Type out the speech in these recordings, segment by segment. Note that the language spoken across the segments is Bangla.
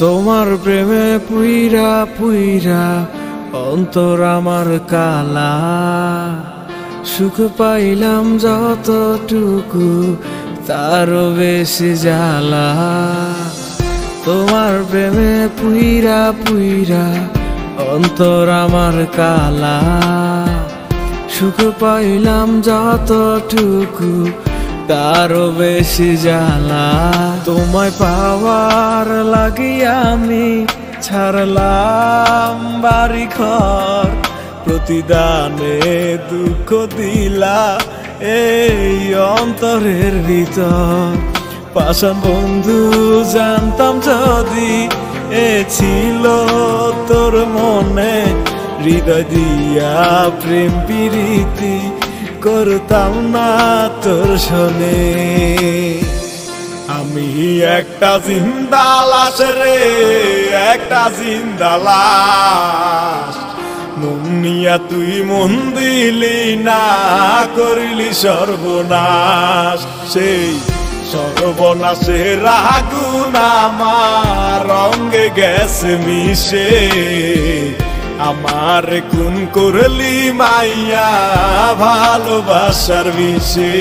তোমার প্রেমে পুইরা পুইরা অন্তর আমার কালা, সুখ পাইলাম যতটুকু তারও বেশি জ্বালা। তোমার প্রেমে পুইরা পুইরা অন্তর আমার কালা, সুখ পাইলাম যতটুকু তারও বেশি জ্বালা। তোমায় পাওয়ার লাগিয়া আমি ছাড়লাম বাড়ি ঘর, প্রতিদানে দুঃখ দিলা এই অন্তরের ভিতর। পাষাণ বন্ধু জানতাম যদি এ ছিল তোর মনে, হৃদয় দিয়া প্রেম প্রীতি করতাম না তোর শোনে। আমি একটা জিন্দা লাশ রে, একটা জিন্দা লাশ, মন নিয়া তুই মন দিলি না, করিলি সর্বনাশ। সেই সর্বনাশের আগুন আমার রঙে গেছে মিশে, আমার খুন করলি মাইয়া ভালোবাসার বিষে।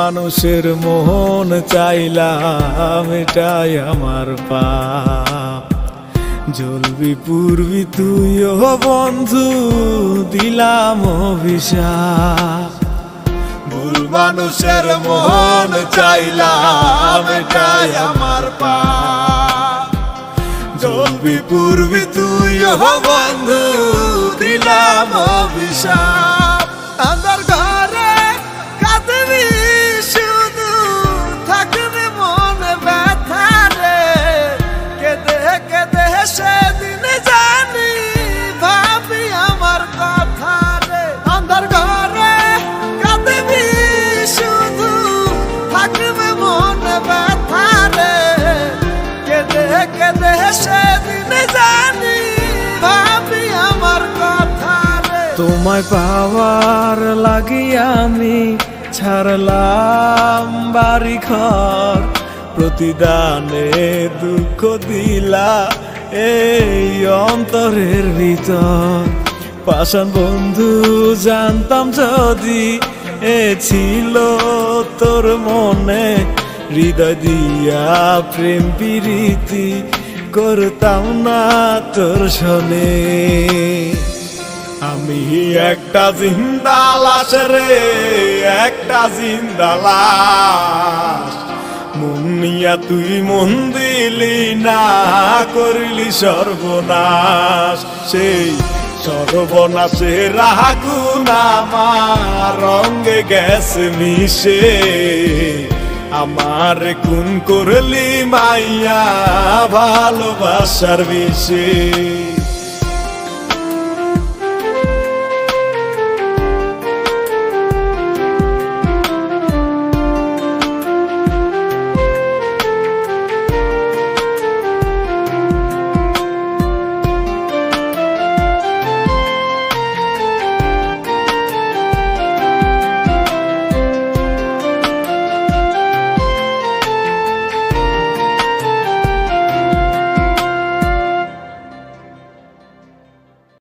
মানুষের মন চাইলাম এটাই আমার পাপ, জ্বলবি পুরবি তুইও বন্ধু দিলাম অভিশাপ। ভুল মানুষের মন চাইলাম এটাই আমার পাপ, জ্বলবি পুরবি তুইও বন্ধু দিলাম অভিশাপ। আমার ঘরে কাঁদবি শুধু, থাকবি মনে ব্যথা রে, কেঁদে কেঁদে সেদিন জানি ভাবি আমার কথা রে। আমার ঘরে কাঁদবি শুধু, থাকবি মনে ব্যথা রে, কেঁদে কেঁদে সেদিন জানি ভাবি আমার কথা রে। তোমায় পাওয়ার লাগিয়া আমি ছাড়লাম বাড়ি ঘর, প্রতিদানে দুঃখ দিলা এই অন্তরের ভিতর। পাষাণ বন্ধু জানতাম যদি এ ছিল তোর মনে, হৃদয় দিয়া প্রেম প্রীতি করতাম না তোর শোনে। আমি একটা জিন্দা লাশ রে, একটা জিন্দা লাশ, মন নিয়া তুই মন দিলি না, করলি সর্বনাশ। সেই সর্বনাশের আগুন আমার রঙে গেছে মিশে, আমার খুন করলি মাইয়া ভালোবাসার বিষে।